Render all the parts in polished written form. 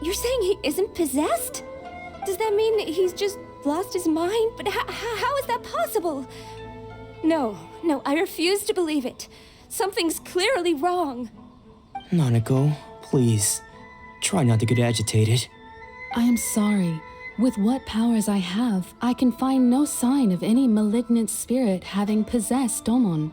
You're saying he isn't possessed? Does that mean he's just lost his mind? But how is that possible? No, I refuse to believe it. Something's clearly wrong. Nanako, please, try not to get agitated. I am sorry. With what powers I have, I can find no sign of any malignant spirit having possessed Domon.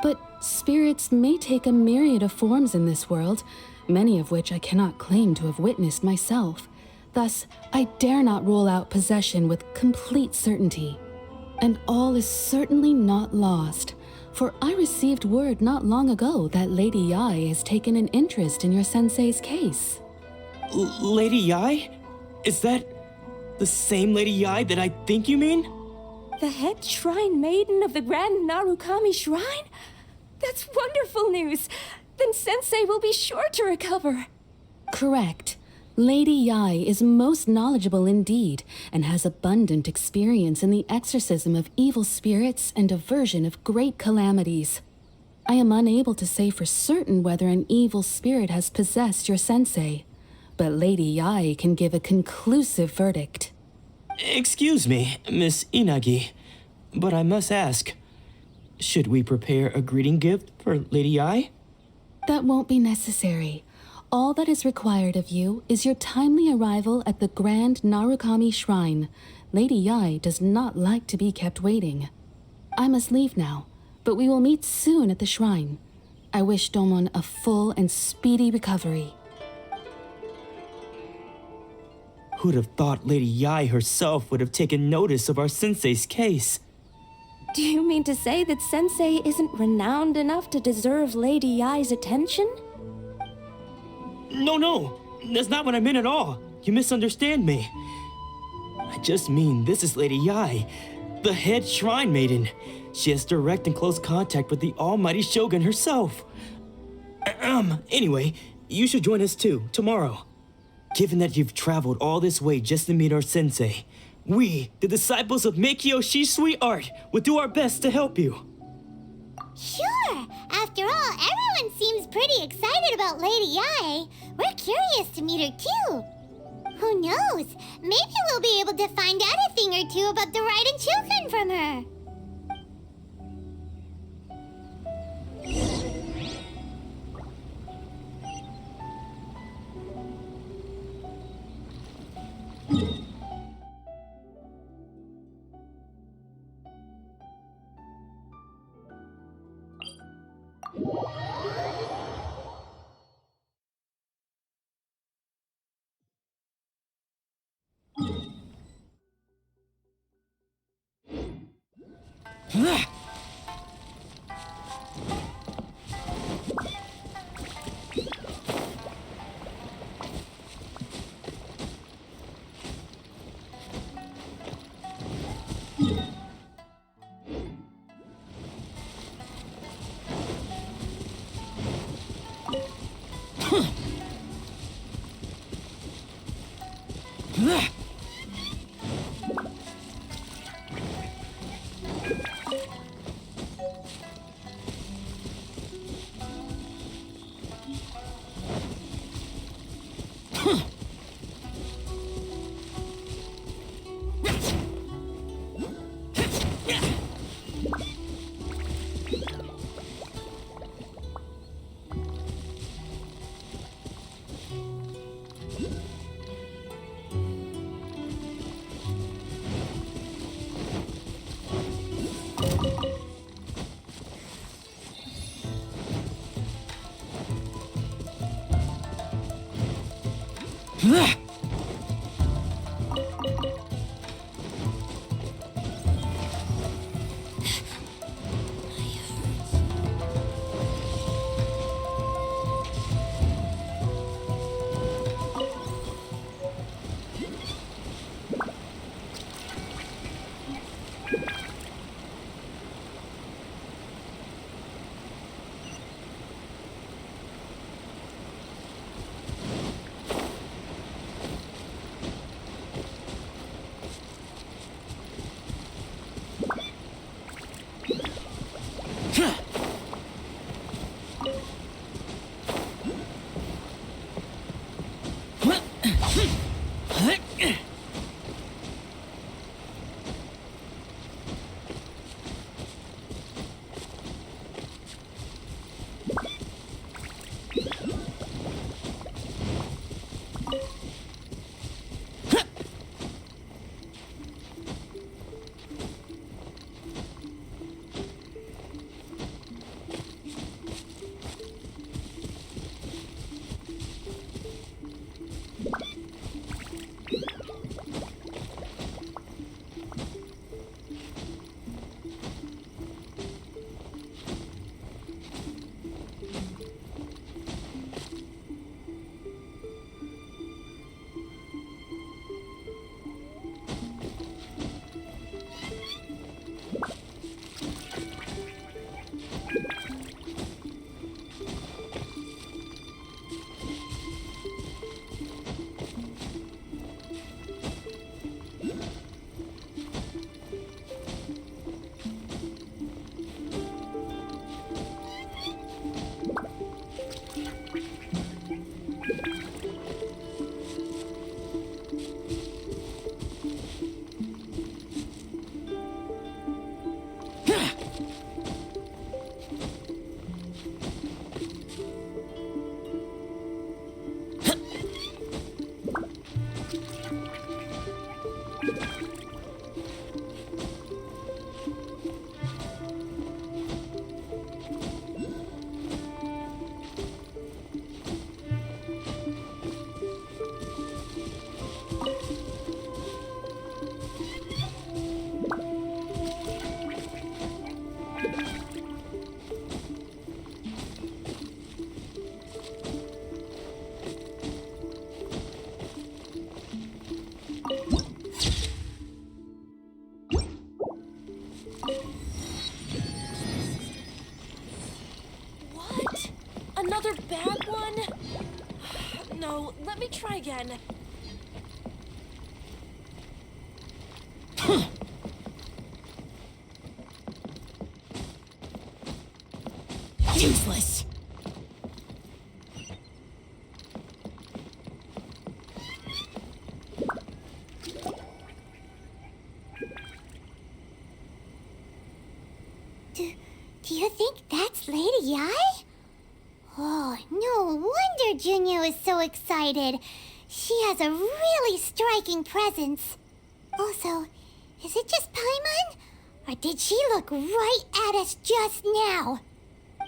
But spirits may take a myriad of forms in this world, many of which I cannot claim to have witnessed myself. Thus, I dare not rule out possession with complete certainty. And all is certainly not lost, for I received word not long ago that Lady Yae has taken an interest in your sensei's case. Lady Yae? Is that the same Lady Yae that I think you mean? The head shrine maiden of the Grand Narukami Shrine? That's wonderful news! Then Sensei will be sure to recover. Correct. Lady Yae is most knowledgeable indeed, and has abundant experience in the exorcism of evil spirits and aversion of great calamities. I am unable to say for certain whether an evil spirit has possessed your sensei, but Lady Yae can give a conclusive verdict. Excuse me, Miss Inagi, but I must ask, should we prepare a greeting gift for Lady Yae? That won't be necessary. All that is required of you is your timely arrival at the Grand Narukami Shrine. Lady Yae does not like to be kept waiting. I must leave now, but we will meet soon at the shrine. I wish Domon a full and speedy recovery. Who'd have thought Lady Yae herself would have taken notice of our sensei's case? Do you mean to say that Sensei isn't renowned enough to deserve Lady Yae's attention? No, that's not what I meant at all. You misunderstand me. I just mean this is Lady Yae, the head shrine maiden. She has direct and close contact with the almighty Shogun herself. Anyway, you should join us too, tomorrow. Given that you've traveled all this way just to meet our sensei, we, the disciples of Meikyo Shisui Art, will do our best to help you. Sure! After all, everyone seems pretty excited about Lady Yae. We're curious to meet her too. Who knows? Maybe we'll be able to find out a thing or two about the Raiden children from her. no, let me try again. Useless. Do you think that's Lady Yai? Oh, no wonder Junyo is so excited. She has a really striking presence. Also, is it just Paimon? Or did she look right at us just now?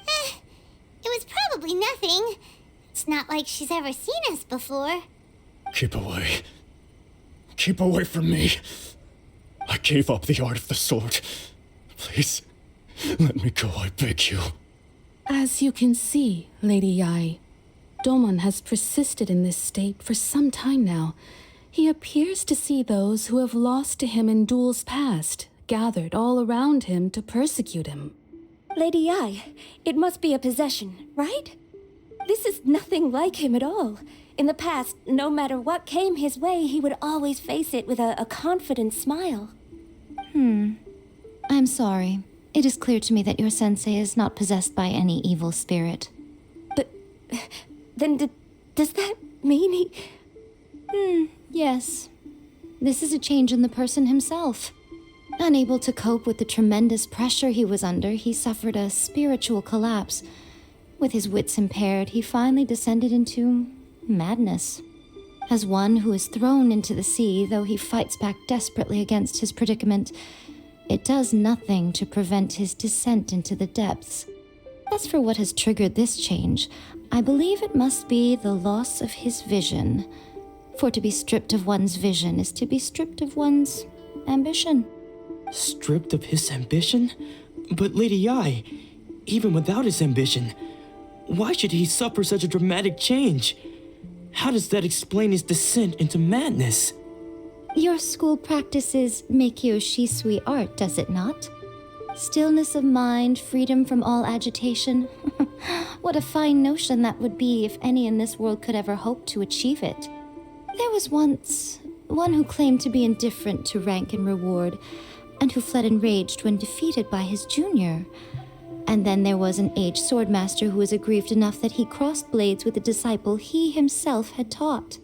It was probably nothing. It's not like she's ever seen us before. Keep away. Keep away from me. I gave up the art of the sword. Please, let me go, I beg you. As you can see, Lady Yai, Domon has persisted in this state for some time now. He appears to see those who have lost to him in duels past, gathered all around him to persecute him. Lady Yai, it must be a possession, right? This is nothing like him at all. In the past, no matter what came his way, he would always face it with a confident smile. I'm sorry. It is clear to me that your sensei is not possessed by any evil spirit. But then does that mean he... Yes. This is a change in the person himself. Unable to cope with the tremendous pressure he was under, he suffered a spiritual collapse. With his wits impaired, he finally descended into madness. As one who is thrown into the sea, though he fights back desperately against his predicament, it does nothing to prevent his descent into the depths. As for what has triggered this change, I believe it must be the loss of his vision. For to be stripped of one's vision is to be stripped of one's ambition. Stripped of his ambition? But Lady Yai, even without his ambition, why should he suffer such a dramatic change? How does that explain his descent into madness? Your school practices Meikyo Shisui art, does it not? Stillness of mind, freedom from all agitation. What a fine notion that would be if any in this world could ever hope to achieve it. There was once one who claimed to be indifferent to rank and reward, and who fled enraged when defeated by his junior. And then there was an aged swordmaster who was aggrieved enough that he crossed blades with a disciple he himself had taught.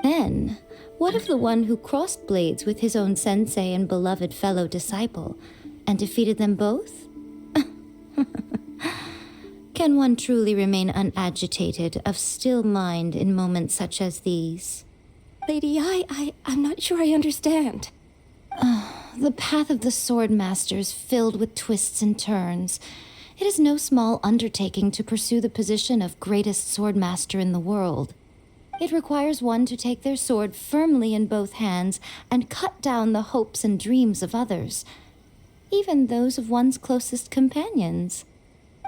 Then, what of the one who crossed blades with his own sensei and beloved fellow disciple, and defeated them both? Can one truly remain unagitated, of still mind in moments such as these? Lady Yai, I'm not sure I understand. The path of the sword master is filled with twists and turns. It is no small undertaking to pursue the position of greatest sword master in the world. It requires one to take their sword firmly in both hands and cut down the hopes and dreams of others, even those of one's closest companions.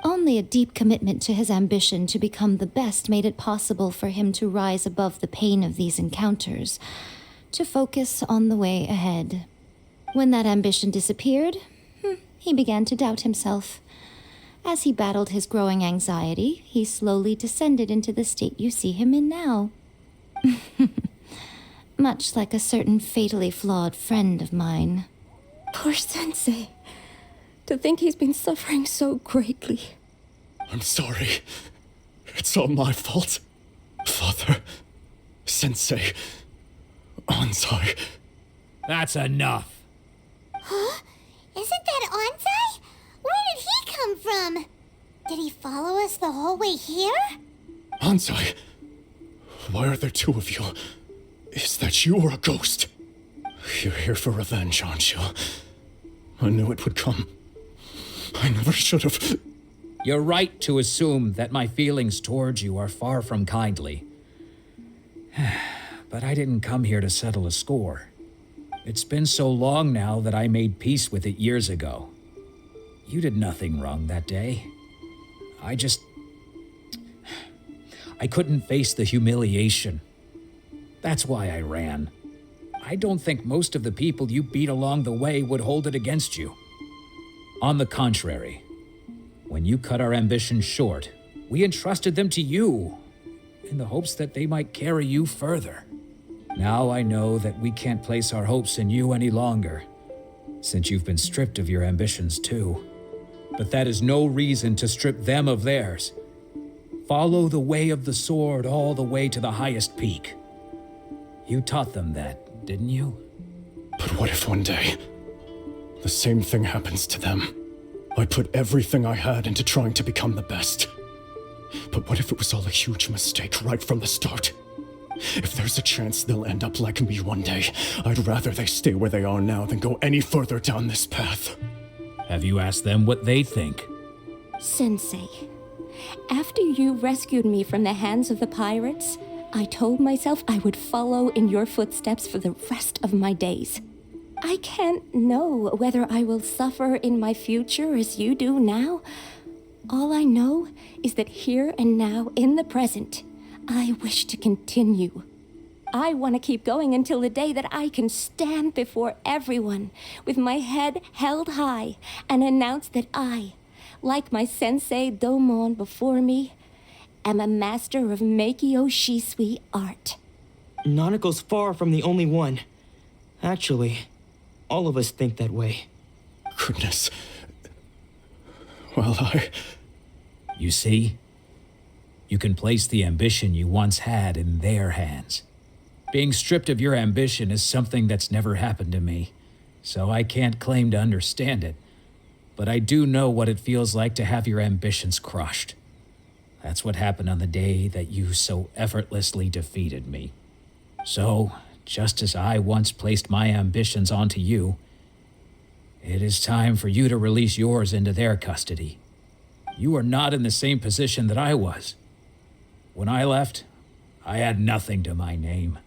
Only a deep commitment to his ambition to become the best made it possible for him to rise above the pain of these encounters, to focus on the way ahead. When that ambition disappeared, he began to doubt himself. As he battled his growing anxiety, he slowly descended into the state you see him in now. Much like a certain fatally flawed friend of mine. Poor Sensei. To think he's been suffering so greatly. I'm sorry. It's all my fault. Father, Sensei, Ansai. That's enough. Huh? Isn't that Ansai? Where did he come from? Did he follow us the whole way here? Ansai, why are there two of you? Is that you or a ghost? You're here for revenge, aren't you? I knew it would come. I never should have. You're right to assume that my feelings towards you are far from kindly. But I didn't come here to settle a score. It's been so long now that I made peace with it years ago. You did nothing wrong that day. I couldn't face the humiliation. That's why I ran. I don't think most of the people you beat along the way would hold it against you. On the contrary, when you cut our ambitions short, we entrusted them to you. in the hopes that they might carry you further. Now I know that we can't place our hopes in you any longer, since you've been stripped of your ambitions too. But that is no reason to strip them of theirs. Follow the way of the sword all the way to the highest peak. You taught them that, didn't you? But what if one day, the same thing happens to them? I put everything I had into trying to become the best. But what if it was all a huge mistake right from the start? If there's a chance they'll end up like me one day, I'd rather they stay where they are now than go any further down this path. Have you asked them what they think? Sensei, after you rescued me from the hands of the pirates, I told myself I would follow in your footsteps for the rest of my days. I can't know whether I will suffer in my future as you do now. All I know is that here and now, in the present, I wish to continue. I want to keep going until the day that I can stand before everyone with my head held high and announce that I, like my sensei Domon before me, am a master of Meikyo Shisui art. Nanako's far from the only one. Actually, all of us think that way. Goodness. Well, You see? You can place the ambition you once had in their hands. Being stripped of your ambition is something that's never happened to me, so I can't claim to understand it. But I do know what it feels like to have your ambitions crushed. That's what happened on the day that you so effortlessly defeated me. So, just as I once placed my ambitions onto you, it is time for you to release yours into their custody. You are not in the same position that I was. When I left, I had nothing to my name.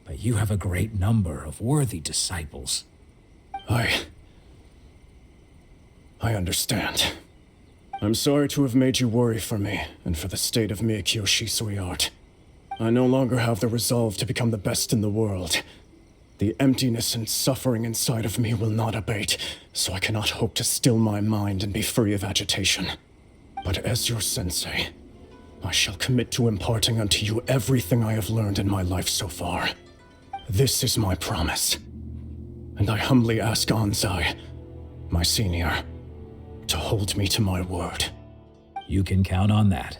But you have a great number of worthy disciples. I understand. I'm sorry to have made you worry for me and for the state of Meikyo Shisui art. I no longer have the resolve to become the best in the world. The emptiness and suffering inside of me will not abate, so I cannot hope to still my mind and be free of agitation. But as your sensei, I shall commit to imparting unto you everything I have learned in my life so far. This is my promise. And I humbly ask Anzai, my senior, to hold me to my word. You can count on that.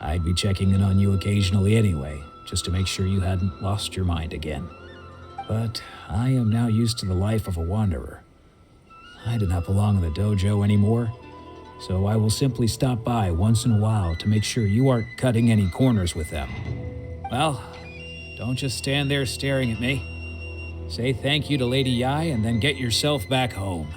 I'd be checking in on you occasionally anyway, just to make sure you hadn't lost your mind again. But I am now used to the life of a wanderer. I do not belong in the dojo anymore, so I will simply stop by once in a while to make sure you aren't cutting any corners with them. Well, don't just stand there staring at me. Say thank you to Lady Yai and then get yourself back home.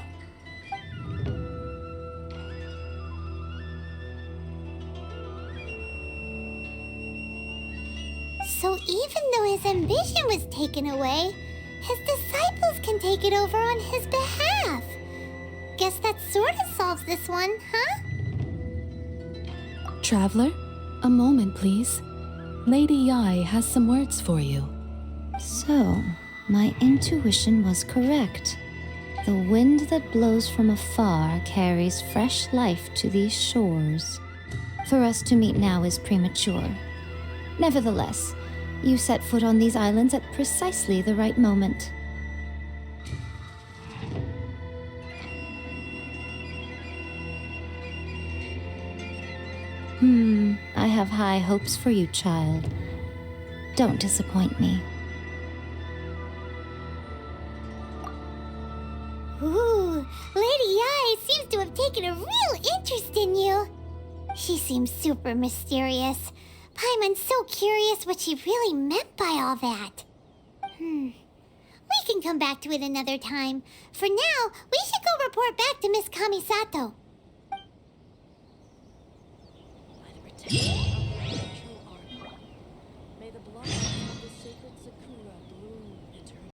So even though his ambition was taken away, his disciples can take it over on his behalf. Guess that sort of solves this one, huh? Traveler, a moment, please. Lady Yai has some words for you. So, my intuition was correct. The wind that blows from afar carries fresh life to these shores. For us to meet now is premature. Nevertheless, you set foot on these islands at precisely the right moment. I have high hopes for you, child. Don't disappoint me. Ooh, Lady Yai seems to have taken a real interest in you. She seems super mysterious. Paimon's so curious what she really meant by all that. We can come back to it another time. For now, we should go report back to Miss Kamisato. May the blessings of the sacred Sakura